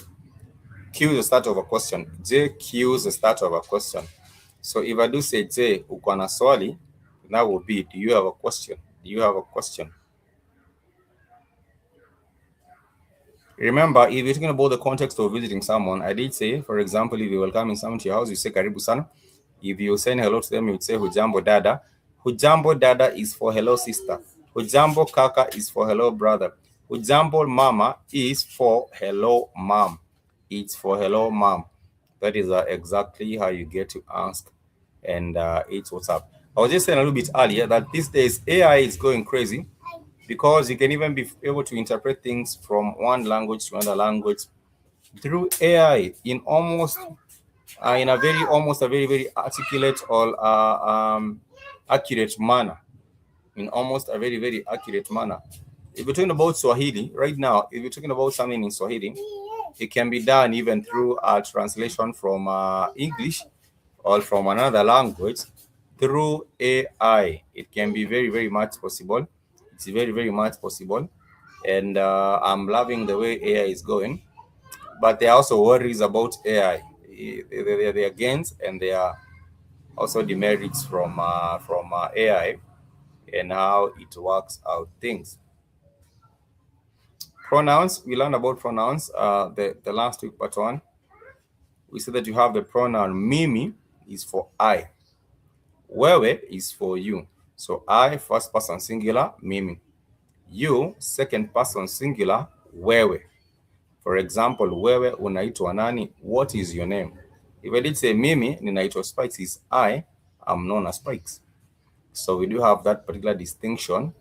Q the start of a question. J, Q the start of a question. So if I do say J, uko na swali, that will be, do you have a question? Do you have a question? Remember, if you're talking about the context of visiting someone, I did say, for example, if you're welcoming someone to your house, you say karibu sana. If you're saying hello to them, you would say hujambo dada. Hujambo dada is for hello sister. Hujambo kaka is for hello brother. Hujambo mama is for hello mom. It's for hello mom. That is exactly how you get to ask, and it's what's up. I was just saying a little bit earlier that these days AI is going crazy, because you can even be able to interpret things from one language to another language through AI in almost a very, very articulate or accurate manner. In almost a very, very accurate manner. If you're talking about Swahili right now, if you're talking about something in Swahili, it can be done even through a translation from English or from another language through AI. It can be very, very much possible. It's very, very much possible. And I'm loving the way AI is going. But there are also worries about AI. There are gains and there are also demerits from AI. and how it works out things. Pronouns, we learned about pronouns the last week, part 1. We said that you have the pronoun mimi is for I. Wewe is for you. So I, first person singular, mimi. You, second person singular, wewe. For example, wewe unaitwa nani? What is your name? If I did say mimi, ninaitwa Spikes, is I am known as Spikes. So we do have that particular distinction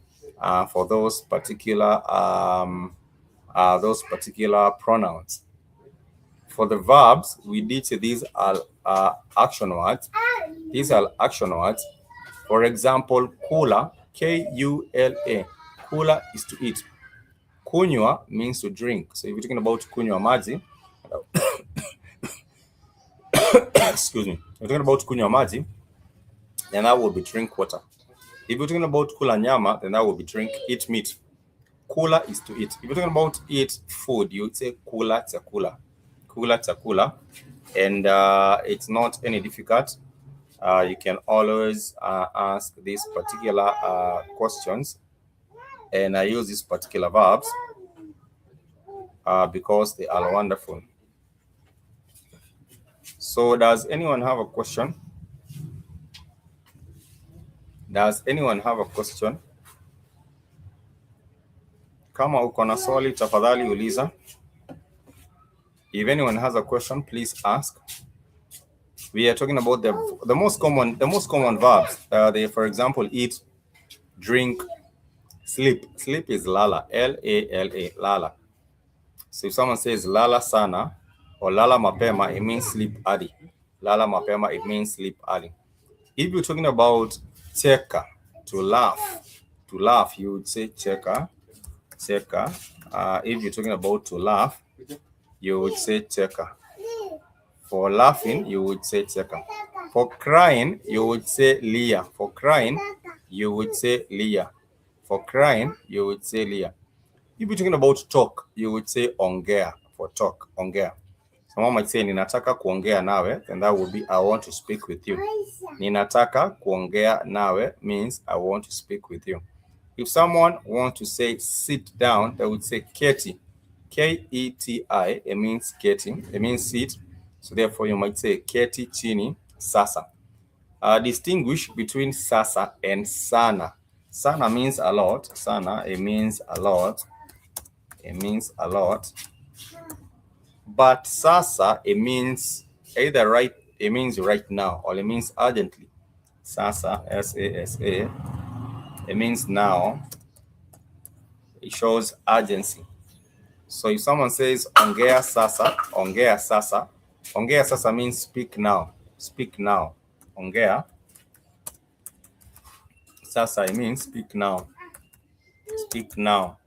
for those particular pronouns. For the verbs, we did say these are action words. These are action words. For example, kula, K-U-L-A. Kula is to eat. Kunywa means to drink. So if you're talking about kunywa maji, excuse me, if you're talking about kunywa maji, then that will be drink water. If you're talking about kula nyama, then that will be eat meat. Kula is to eat. If you're talking about eat food, you would say kula chakula. Kula chakula. And it's not any difficult. You can always ask these particular questions, and I use these particular verbs because they are wonderful. So does anyone have a question? Does anyone have a question? Kama uko na swali tafadhali uliza. If anyone has a question, please ask. We are talking about the most common verbs. They, for example, eat, drink, sleep. Sleep is lala, L-A-L-A, lala. So if someone says lala sana or lala mapema, it means sleep early. Lala mapema, it means sleep early. If you're talking about cheka, to laugh, you would say cheka. If you're talking about to laugh, you would say cheka. For laughing, you would say cheka. For crying, you would say lia. For crying, you would say lia. For crying, you would say lia. If you're talking about talk, you would say ongea. For talk, ongea. Someone might say ninataka kuongea nawe, then that would be I want to speak with you. Ninataka kuongea nawe means I want to speak with you. If someone wants to say sit down, they would say keti. K-E-T-I, it means keti, it means sit. So therefore you might say keti chini sasa. Distinguish between sasa and sana. Sana means a lot. Sana, it means a lot. It means a lot. But sasa, it means either right, it means right now, or it means urgently. Sasa, S-A-S-A, it means now. It shows urgency. So if someone says ongea sasa, ongea sasa. Ongea sasa means speak now. Speak now. Ongea sasa, it means speak now. Speak now.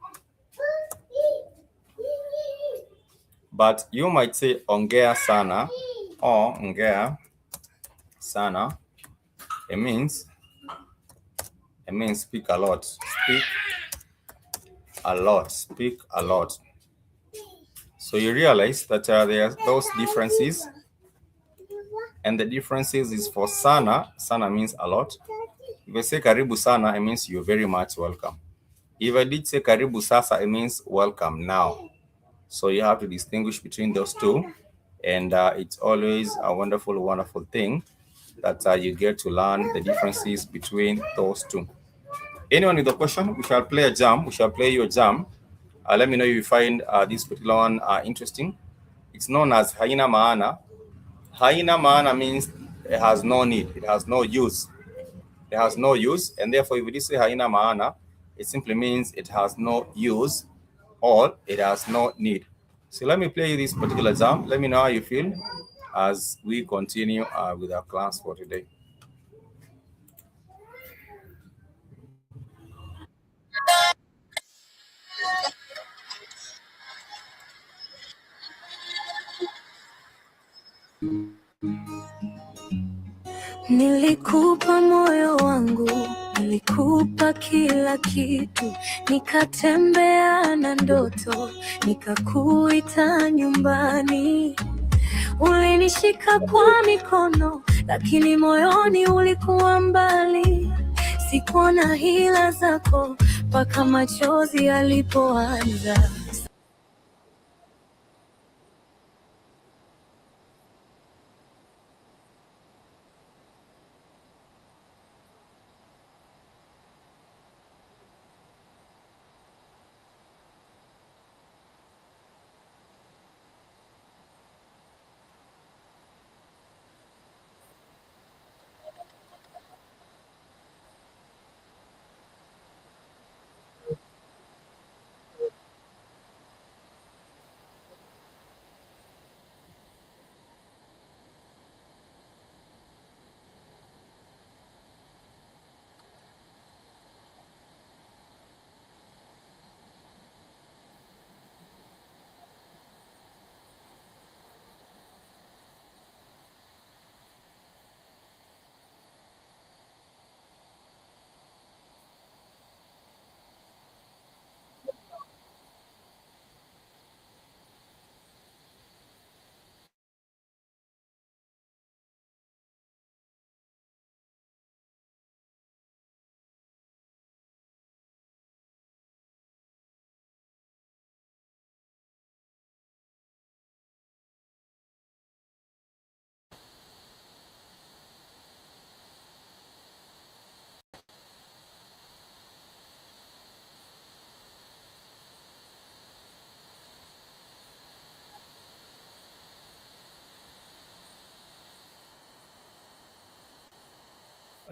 But you might say ongea sana or ongea sana. It means speak a lot. Speak a lot. Speak a lot. So you realize that there are those differences, and the differences is for sana. Sana means a lot. If I say karibu sana, it means you're very much welcome. If I did say karibu sasa, it means welcome now. So you have to distinguish between those two, and it's always a wonderful, wonderful thing that you get to learn the differences between those two. Anyone with a question? We shall play a jam. We shall play your jam. Let me know if you find this particular one interesting. It's known as haina maana. Haina maana means it has no need. It has no use. It has no use, and therefore, if we say haina maana, it simply means it has no use or it has no need. So let me play this particular jam. Let me know how you feel as we continue with our class for today. Nilikupa moyo wangu, nilikupa kila kitu, nikatembea na ndoto, nikakuita nyumbani. Ulinishika kwa mikono, lakini moyoni ulikuwa mbali. kuona hila zako mpaka machozi yalipoanza.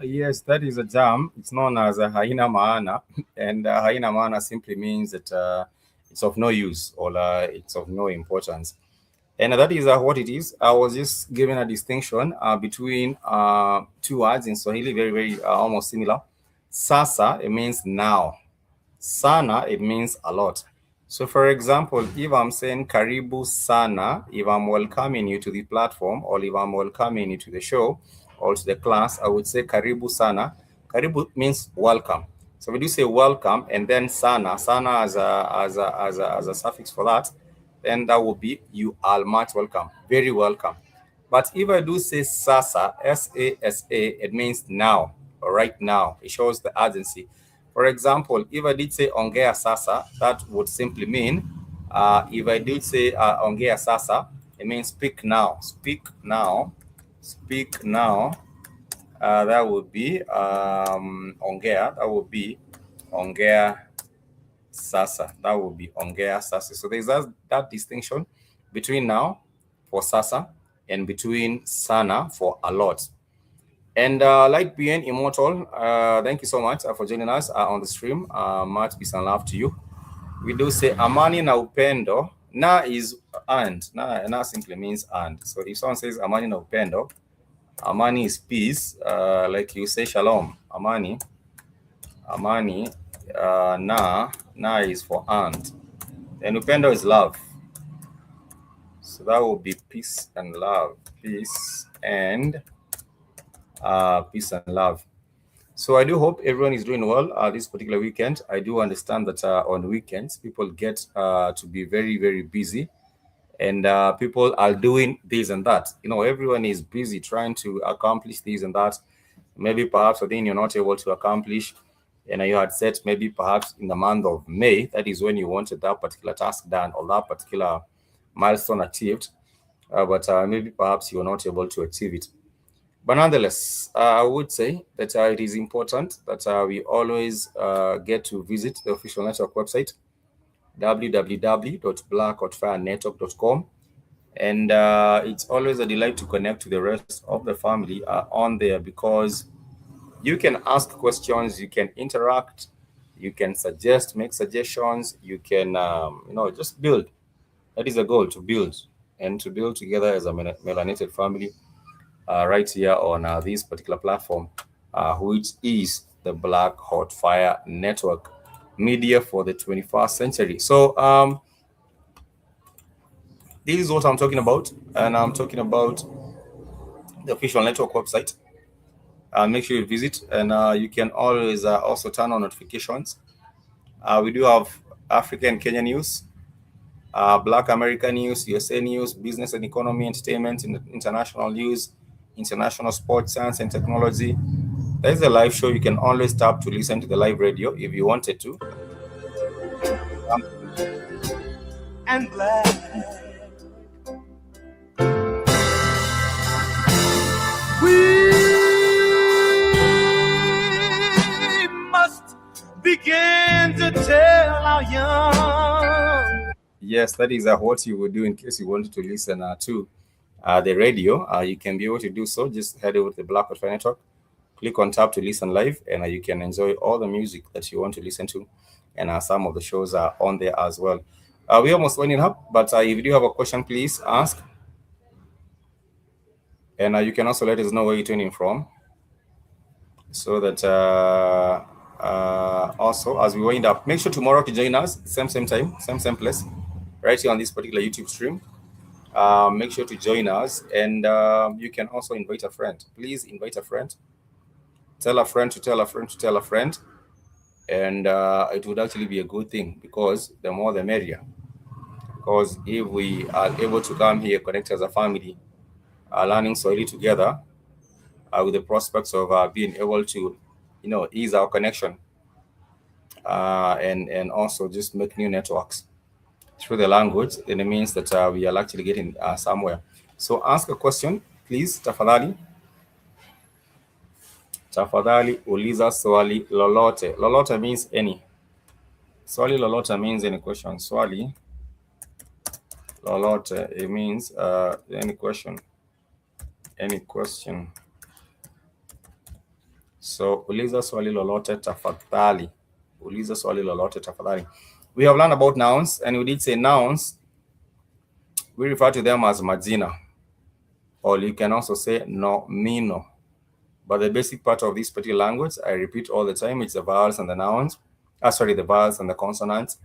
Yes, that is a jam. It's known as a haina maana, and haina maana simply means that it's of no use or it's of no importance. And that is what it is. I was just giving a distinction between two words in Swahili, very, very almost similar. Sasa, it means now. Sana, it means a lot. So, for example, if I'm saying karibu sana, if I'm welcoming you to the platform or if I'm welcoming you to the show or to the class, I would say karibu sana. Karibu means welcome. So we do say welcome and then sana, sana as a suffix for that, then that would be you are much welcome, very welcome. But if I do say sasa, S-A-S-A, it means now or right now. It shows the urgency. For example, if I did say ongea sasa, that would simply mean, if I did say ongea sasa, it means speak now, speak now, speak now. That would be ongea, that would be ongea sasa, that would be ongea sasa. So there's that distinction between now for sasa and between sana for a lot. And Light being immortal, thank you so much for joining us on the stream. Much peace and love to you. We do say amani na upendo. Na is and. Na simply means and. So if someone says amani na upendo, amani is peace. Like you say shalom. Amani. Amani. Na is for and. And upendo is love. So that will be peace and love. Peace and love. So I do hope everyone is doing well this particular weekend. I do understand that on weekends, people get to be very, very busy and people are doing this and that. You know, everyone is busy trying to accomplish this and that. Maybe perhaps a thing you're not able to accomplish. And you had said maybe perhaps in the month of May, that is when you wanted that particular task done or that particular milestone achieved. But maybe perhaps you're not able to achieve it. But nonetheless, I would say that it is important that we always get to visit the official network website, www.blackhotfirenetwork.com. And it's always a delight to connect to the rest of the family on there because you can ask questions, you can interact, you can suggest, make suggestions, you can, just build. That is the goal, to build and to build together as a melanated family. Right here on this particular platform, which is the Black Hot Fire Network, media for the 21st century. So this is what I'm talking about, and I'm talking about the official network website. Make sure you visit, and you can always also turn on notifications. We do have African Kenya news, Black American news, USA news, business and economy, entertainment, international news, international sports, science and technology. There's a live show. You can always tap to listen to the live radio if you wanted to. And black. We must begin to tell our young. Yes, that is what you would do in case you wanted to listen to the radio. You can be able to do so. Just head over to the Black Wi-Fi network, click on tap to listen live, and you can enjoy all the music that you want to listen to. And some of the shows are on there as well. We're almost winding up, but if you do have a question, please ask. And you can also let us know where you're tuning from, so that also as we wind up, make sure tomorrow to join us, same time, same place, right here on this particular YouTube stream. Make sure to join us, and you can also invite a friend. Please invite a friend. Tell a friend to tell a friend to tell a friend, and it would actually be a good thing, because the more the merrier. Because if we are able to come here, connect as a family, learning Swahili together, with the prospects of being able to, ease our connection, and also just make new networks through the language, then it means that we are actually getting somewhere. So ask a question, please. Tafadhali uliza swali lolote. Lolote means any. Swali lolote means any question. Swali lolote, it means any question. Any question. So uliza swali lolote tafadhali. Uliza swali lolote tafadhali. We have learned about nouns, and we did say nouns, we refer to them as majina, or you can also say nomino. But the basic part of this particular language, I repeat all the time, it's the vowels and the nouns. The vowels and the consonants.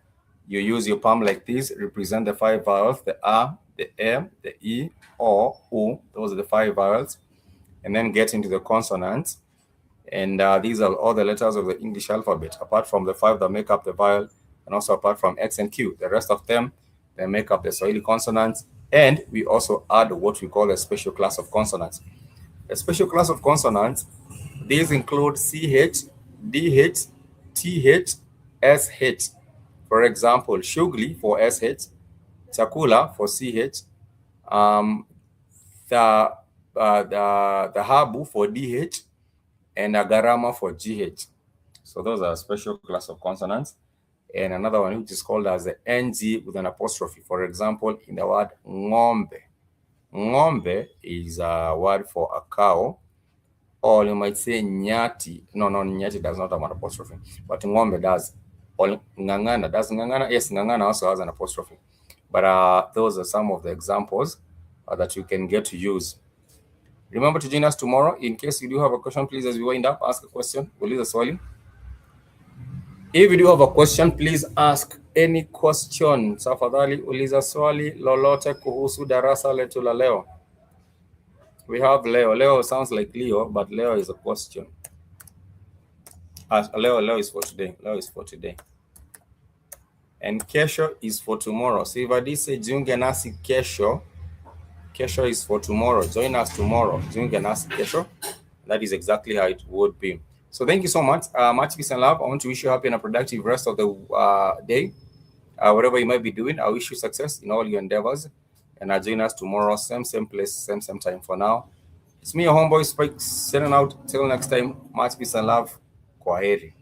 You use your palm like this, represent the 5 vowels, the A, the E, the E, O, U. Those are the 5 vowels. And then get into the consonants. And these are all the letters of the English alphabet, apart from the 5 that make up the vowel, and also apart from X and Q. The rest of them, they make up the Swahili consonants. And we also add what we call a special class of consonants. A special class of consonants, these include CH, DH, TH, SH. For example, shughuli for SH, chakula for CH, the dhahabu for DH, and gharama for GH. So those are a special class of consonants. And another one which is called as the NG with an apostrophe. For example, in the word ng'ombe. Ng'ombe is a word for a cow, or you might say nyati. No, nyati does not have an apostrophe, but ng'ombe does. Or ngangana. Does ngangana? Yes, ngangana also has an apostrophe. But those are some of the examples that you can get to use. Remember to join us tomorrow. In case you do have a question, please, as we wind up, ask a question. Uliza swali. If you do have a question, please ask any question. Tafadhali uliza swali lolote kuhusu darasa letu la leo. We have Leo. Leo sounds like Leo, but Leo is a question. Leo is for today. Leo is for today. And kesho is for tomorrow. So if I did say jiunge nasi kesho, kesho is for tomorrow. Join us tomorrow. Jiunge nasi kesho. That is exactly how it would be. So thank you so much. Much peace and love. I want to wish you a happy and a productive rest of the day. Whatever you might be doing, I wish you success in all your endeavors. And join us tomorrow, same place, same time. For now, it's me, your homeboy Spike, signing out. Till next time, much peace and love. Kwaheri.